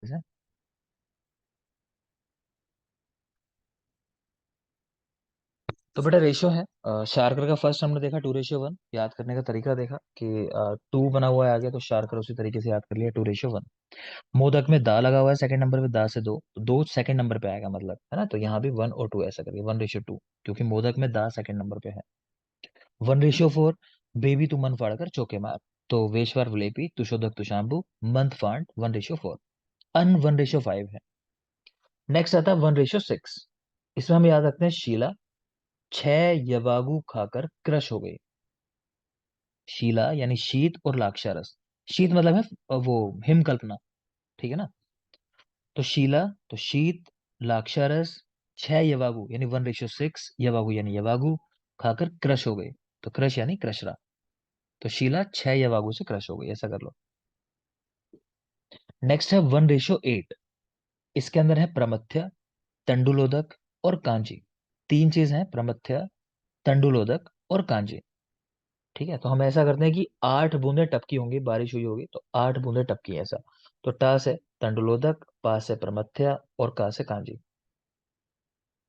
से। तो बेटा रेशियो है, शार्कर का फर्स्ट हमने देखा 2:1। याद करने का तरीका देखा कि 2 बना हुआ है आगे, तो शार्कर उसी तरीके से याद कर लिया 2:1। मोदक में दा लगा हुआ है सेकंड नंबर पे, दा से दो, तो दो सेकंड नंबर पे आएगा मतलब, है ना। तो यहाँ भी 1 और 2 ऐसा करिए, 1:2, क्योंकि मोदक में दा सेकंड नंबर पे है। 1:4, बेबी तू मन फाड़ कर चौके मार, तो वेश्वर वलेपी तुशोदक तुशांबू मंथ फांड 1:4। अन 1:5 है। नेक्स्ट आता है 1:6। इसमें हम याद रखते हैं शीला 6 यवागु खाकर क्रश हो गई। शीला यानी शीत और लाक्षारस। शीत मतलब है वो हिमकल्पना, ठीक है ना। तो शीला, तो शीत, लाक्षारस, 6 यवागु यानी 1:6, यवागु यानी यवागु खाकर क्रश हो गई। तो क्रश यानी क्रशरा। तो शीला 6 यवागु से क्रश हो गई, ऐसा कर लो। नेक्स्ट है 1:8। इसके अंदर है प्रमथ्य, तंडुलोदक और कांजी। तीन चीज है, प्रमथ्य, तंडुलोदक और कांजी। ठीक है, तो हम ऐसा करते हैं कि 8 बूंदे टपकी होंगी, बारिश हुई होगी तो 8 बूंदे टपकी है ऐसा। तो टा से तंडुलोदक, पा से प्रमथ्या और का से कांजी।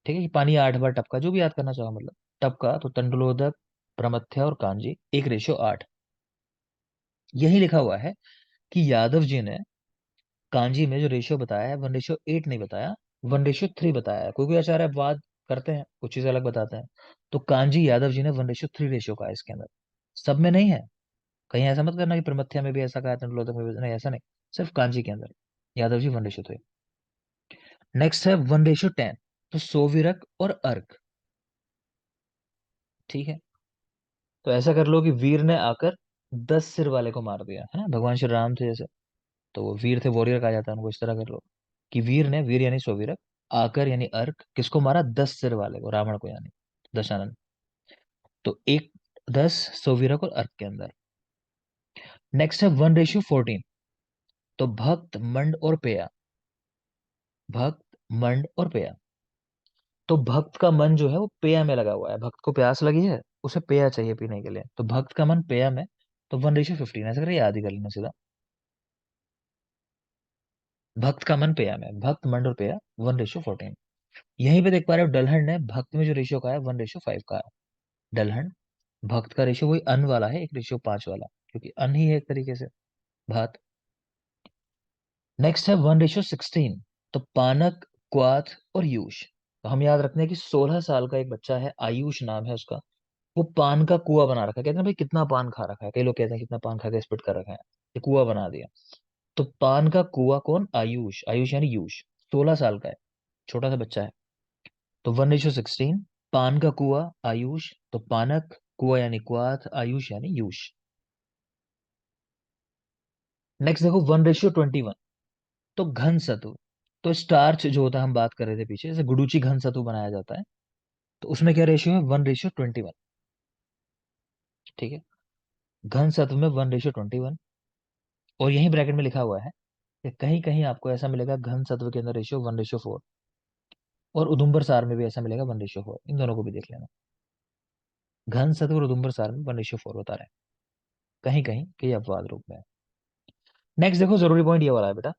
ठीक है, कि पानी 8 बार टपका, जो भी याद करना चाहो मतलब। टपका तो तंडुलोदक, प्रमथ्या और कांजी 1:8। यही लिखा हुआ है कि यादव जी ने कांजी में जो रेशियो बताया है 1:8 नहीं बताया, 1:3 बताया है। कोई कोई आचार्य वाद करते हैं, कुछ चीज अलग बताते हैं। तो कांजी यादव जी ने 1:3 रेशियो कहा है इसके अंदर, सब में नहीं है। कहीं ऐसा मत करना कि प्रमथ्या में भी ऐसा कहा है, तंडुलोदक में भी नहीं, ऐसा नहीं। सिर्फ कांजी के अंदर यादव जी 1:3। नेक्स्ट है 1:10, तो सोविरक और अर्क। ठीक है, तो ऐसा कर लो कि वीर ने आकर 10 सिर वाले को मार दिया, है ना, भगवान श्री राम थे जैसे। तो वो वीर थे, वॉरियर कहा जाता है उनको, इस तरह कर लो कि वीर ने, वीर यानी सोविरक, आकर यानी अर्क, किसको मारा, 10 सिर वाले को, रावण को यानी दशानन। तो एक 10 सोविरक और अर्क के अंदर। नेक्स्ट है 1:14, तो भक्त मंड और पेया। भक्त, मंड और पेया। तो भक्त का मन जो है वो पेया में लगा हुआ है, भक्त को प्यास लगी है, उसे पेया चाहिए पीने के लिए, तो भक्त का मन पेया में। तो 1:15 ऐसा करिए, याद ही कर लेना सीधा। भक्त का मन पेया में, भक्त मंड और पेया 1:14। यहीं पे देख पा रहे हो डलहन ने भक्त में जो रेशियो का है 1:5 का है। डलहन, भक्त का रेशियो वही अन वाला है, 1:5 वाला, क्योंकि अन ही है एक तरीके से भात। नेक्स्ट है 1:16, तो पानक, क्वाथ और यूश। तो हम याद रखते हैं कि 16 साल का एक बच्चा है, आयुष नाम है उसका। वो पान का कुआं बना रखा है, कहते हैं भाई कितना पान खा रखा है, कई लोग कहते हैं कितना पान खा के स्पिट कर रखा है, ये कुआं बना दिया। तो पान का कुआं कौन, आयुष, आयुष यानी यूश। 16 साल का है, छोटा सा बच्चा है। तो 1:16, पान का कुआं आयुष, तो पानक, कुआं यानी क्वाथ, आयुष यानी यूश। नेक्स्ट देखो 1:21, तो घन सत्व। तो स्टार्च जो होता है, हम बात कर रहे थे पीछे, जैसे गुडुची घन सत्व बनाया जाता है, तो उसमें क्या रेशियो है, 1:21। ठीक है, घन सत्व में 1:21। और यही ब्रैकेट में लिखा हुआ है कि कहीं कहीं आपको ऐसा मिलेगा घन सत्व के अंदर रेशियो 1:4, और उदुम्बर सार में भी ऐसा मिलेगा 1:4, इन दोनों को भी देख लेना। घन सत्व और उदुम्बर सार में 1:4 होता रहे, कहीं कहीं कई अपवाद रूप में। नेक्स्ट देखो, जरूरी पॉइंट ये वाला है बेटा,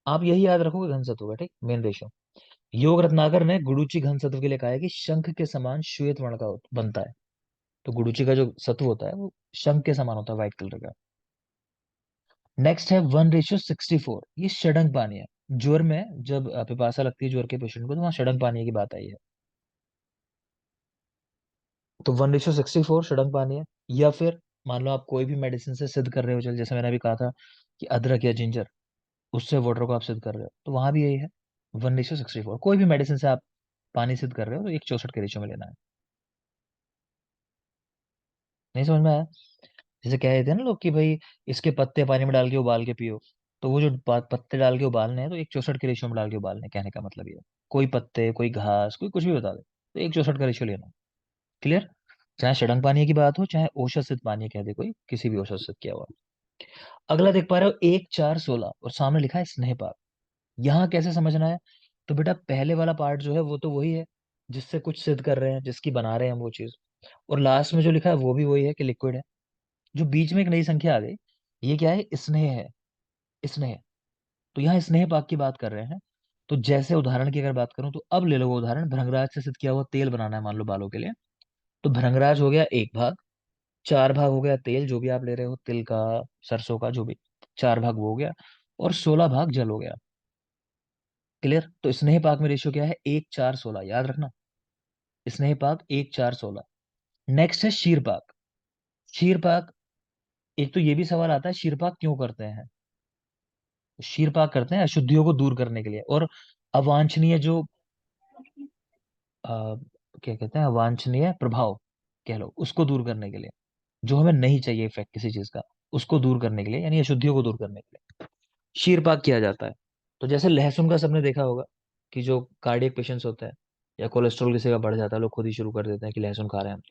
आप यही याद रखोगे घन सत्व का, ठीक, मेन रेशियो। योग रत्नाकर ने गुडुची घन सत्व के लिए कहा है कि शंख के समान श्वेत वर्ण का बनता है। तो गुडुची का जो सत्व होता है वो शंख के समान होता है, व्हाइट कलर का। नेक्स्ट है 1:64, ये षडंग पानी है। ज्वर में जब पिपासा लगती है ज्वर के पेशेंट को, तो वहां षडंग पानी की बात आई है। तो 1:64 षडंग पानी है। या फिर मान लो आप कोई भी मेडिसिन से सिद्ध कर रहे हो, चल जैसे मैंने अभी कहा था कि अदरक या जिंजर, उससे वाटर को आप सिद्ध कर रहे हो, तो वहां भी यही है 1:64। कोई भी मेडिसिन से आप पानी सिद्ध कर रहे हो तो 1:64 के रेशियो में लेना है। नहीं समझ में आया। जैसे कह रहे थे ना लोग कि भाई इसके पत्ते पानी में डाल के उबाल के पियो, तो वो जो पत्ते डाल के उबालने हैं तो 1:64 के रेशियो में डाल के उबालने हैं, कहने का मतलब ये है। कोई पत्ते, कोई घास, कोई कुछ भी बता दे, तो 1:64 का रेशियो लेना। क्लियर। चाहे षडंग पानी की बात हो, चाहे औषध सिद्ध पानी कह दे कोई, किसी भी औषध सिद्ध किया हुआ। अगला देख पा रहे हो 1:4:16, और सामने लिखा है स्नेहपाक। यहाँ कैसे समझना है, तो बेटा पहले वाला पार्ट जो है वो तो वही है जिससे कुछ सिद्ध कर रहे हैं, जिसकी बना रहे हैं हम वो चीज। और लास्ट में जो लिखा है वो भी वही है कि लिक्विड है। जो बीच में एक नई संख्या आ गई, ये क्या है, स्नेह है, स्नेह। तो यहाँ स्नेह पाक की बात कर रहे हैं। तो जैसे उदाहरण की अगर बात करूं तो अब ले लो वो उदाहरण, भृंगराज से सिद्ध किया हुआ तेल बनाना है मान लो बालों के लिए। तो भृंगराज हो गया एक भाग, 4 भाग हो गया तेल जो भी आप ले रहे हो, तिल का, सरसों का, जो भी, 4 भाग वो हो गया, और 16 भाग जल हो गया। क्लियर? तो स्नेह पाक में रेशियो क्या है? 1:4:16, याद रखना। स्नेह पाक 1:4:16। नेक्स्ट है क्षीर पाक। क्षीर पाक, एक तो ये भी सवाल आता है क्षीर पाक क्यों करते हैं। क्षीर पाक करते हैं अशुद्धियों को दूर करने के लिए, और अवांछनीय जो क्या कहते हैं, अवांछनीय प्रभाव कह लो, उसको दूर करने के लिए, जो हमें नहीं चाहिए इफेक्ट किसी चीज का, उसको दूर करने के लिए, यानी अशुद्धियों को दूर करने के लिए शीर पाक किया जाता है। तो जैसे लहसुन का सबने देखा होगा कि जो कार्डियक पेशेंट्स होते हैं या कोलेस्ट्रॉल किसी का बढ़ जाता है, लोग खुद ही शुरू कर देते हैं कि लहसुन खा रहे हैं हम,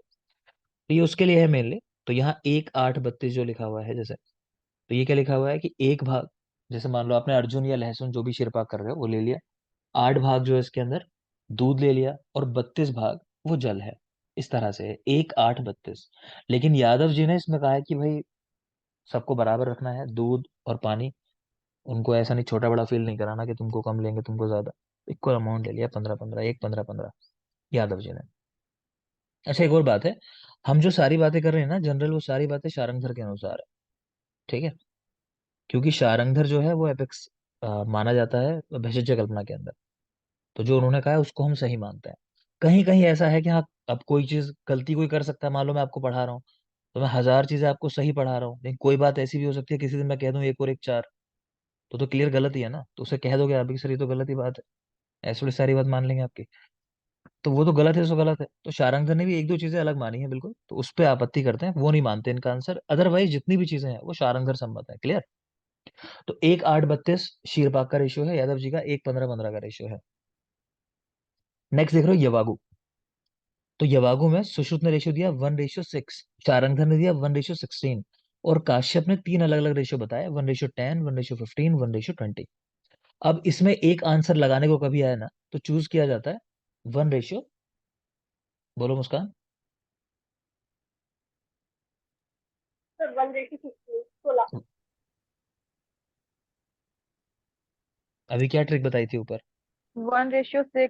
तो ये उसके लिए है मेनली। तो यहाँ 1:8:32 जो लिखा हुआ है, जैसे, तो ये क्या लिखा हुआ है कि एक भाग, जैसे मान लो आपने अर्जुन या लहसुन जो भी शिरपाक कर रहे हो वो ले लिया, 8 भाग जो है इसके अंदर दूध ले लिया, और 32 भाग वो जल है। इस तरह से है 1:8:32। लेकिन यादव जी ने इसमें कहा है कि भाई सबको बराबर रखना है दूध और पानी, उनको ऐसा नहीं छोटा बड़ा फील नहीं कराना कि तुमको कम लेंगे तुमको ज्यादा। इक्वल अमाउंट ले लिया, 15-15, एक 15-15, यादव जी ने। अच्छा एक और बात है, हम जो सारी बातें कर रहे हैं ना जनरल, वो सारी बातें शारंगधर के अनुसार है। ठीक है? क्योंकि शारंगधर जो है वो एपेक्स माना जाता है भेषज कल्पना के अंदर। तो जो उन्होंने कहा है उसको हम सही मानते हैं। कहीं कहीं ऐसा है कि हाँ, अब कोई चीज गलती कोई कर सकता है, मान लो मैं आपको पढ़ा रहा हूँ, तो मैं 1000 चीजें आपको सही पढ़ा रहा हूँ, लेकिन कोई बात ऐसी भी हो सकती है किसी दिन मैं कह दूं 1 और 1 4, तो क्लियर गलत ही है ना, तो उसे कह दोगे आप भी कि सर ये तो गलत ही बात है, ऐसी थोड़ी सारी बात मान लेंगे आपकी। तो वो तो गलत है, सो गलत है। तो शारंगधर ने भी एक दो चीजें अलग मानी है बिल्कुल, तो उस पर आपत्ति करते हैं, वो नहीं मानते इनका आंसर, अदरवाइज जितनी भी चीजें हैं वो शारंगधर सम्मत है। क्लियर? तो 1:8:32 शीरपाक का रेशियो है, यादव जी का 1:15:15 का रेशियो है। नेक्स्ट देख रहे हो यवागु। तो यवागु में सुश्रुत ने रेशियो दिया 1:6, शारंगधर ने दिया 1:16, और काश्यप ने 3 अलग अलग रेशियो बताया, 1:10, 1:15, 1:20। अब इसमें एक आंसर लगाने को कभी आए ना तो चूज किया जाता है 1 रेशियो, बोलो मुस्कान। सर 1:16 16। अभी क्या ट्रिक बताई थी ऊपर? 1:6।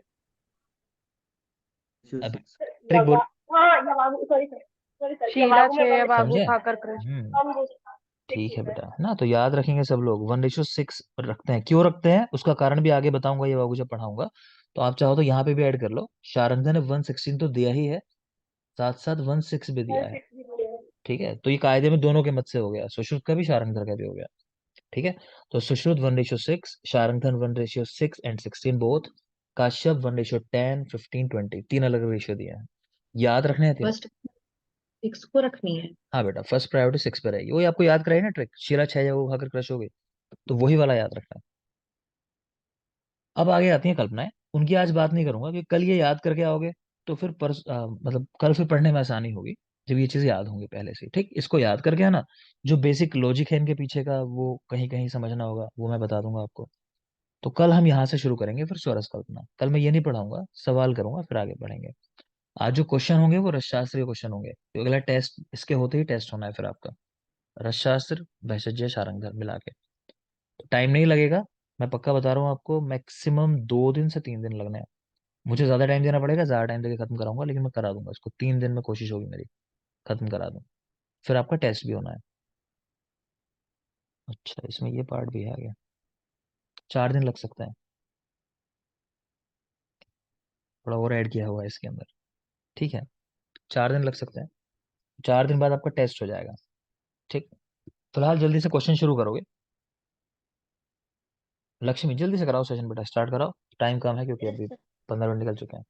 अभी ट्रिक यवा, बोल। हाँ यवागु, sorry sir, sorry sir, Sheela यवागु में 6 बाबू समझे? खाकर कृष्ण। हम वो ठीक है 16 है। बेटा, है ना? तो याद रखेंगे सब लोग 1:6 रखते हैं। क्यों रखते हैं उसका कारण भी आगे बताऊंगा, ये बाबू जब पढ़ाऊंगा। तो आप चाहो तो यहाँ पे भी ऐड कर लो, शारंगधर ने 1:16 तो दिया ही है, साथ साथ 1:6 भी दिया है। 1:6 भी बोले हैं। ठीक है? तो ये कायदे में दोनों के मत से हो गया, सुश्रुत का भी शारंगधर का भी हो गया। ठीक है? तो सुश्रुत 1:6, शारंगधर 1:6 एंड 16 बोथ, काश्यप 1:10, 15, 20, तीन अलग रेशियो दिए हैं। याद रखने हैं तीनों। फर्स्ट 6 को रखनी है। हाँ बेटा, फर्स्ट प्रायोरिटी 6 पे रहेगी, वही आपको याद कराई ना ट्रिक, शीला 6 जब वो खाकर क्रश हो गई, तो वही वाला याद रखना है। अब आगे आती हैं कल्पनाएं, उनकी आज बात नहीं करूंगा क्योंकि कल ये याद करके आओगे तो फिर मतलब कल फिर पढ़ने में आसानी होगी, जब ये चीजें याद होंगी पहले से। ठीक, इसको याद करके है ना, जो बेसिक लॉजिक है इनके पीछे का वो कहीं कहीं समझना होगा, वो मैं बता दूंगा आपको। तो कल हम यहाँ से शुरू करेंगे फिर स्वरस कल्पना, कल मैं ये नहीं पढ़ाऊंगा, सवाल करूंगा फिर आगे बढ़ेंगे। आज जो क्वेश्चन होंगे वो रसशास्त्र के क्वेश्चन होंगे, तो अगला टेस्ट इसके होते ही टेस्ट होना है फिर आपका, रसशास्त्र भैषज्य सारंगधर मिला के। टाइम नहीं लगेगा, मैं पक्का बता रहा हूँ आपको, मैक्सिमम 2 दिन से 3 दिन लगने हैं। मुझे ज्यादा टाइम देना पड़ेगा, ज्यादा टाइम देके खत्म कराऊंगा, लेकिन मैं करा दूंगा इसको 3 दिन में, कोशिश होगी मेरी खत्म करा दूं। फिर आपका टेस्ट भी होना है। अच्छा, इसमें ये पार्ट भी है आ गया, 4 दिन लग सकता है, थोड़ा और ऐड किया हुआ है इसके अंदर। ठीक है, 4 दिन लग सकते हैं, 4 दिन बाद आपका टेस्ट हो जाएगा। ठीक, फिलहाल जल्दी से क्वेश्चन शुरू करोगे। लक्ष्मी जल्दी से कराओ सेशन बेटा, स्टार्ट कराओ, टाइम कम है क्योंकि यस अभी सर। 15 मिनट निकल चुके हैं।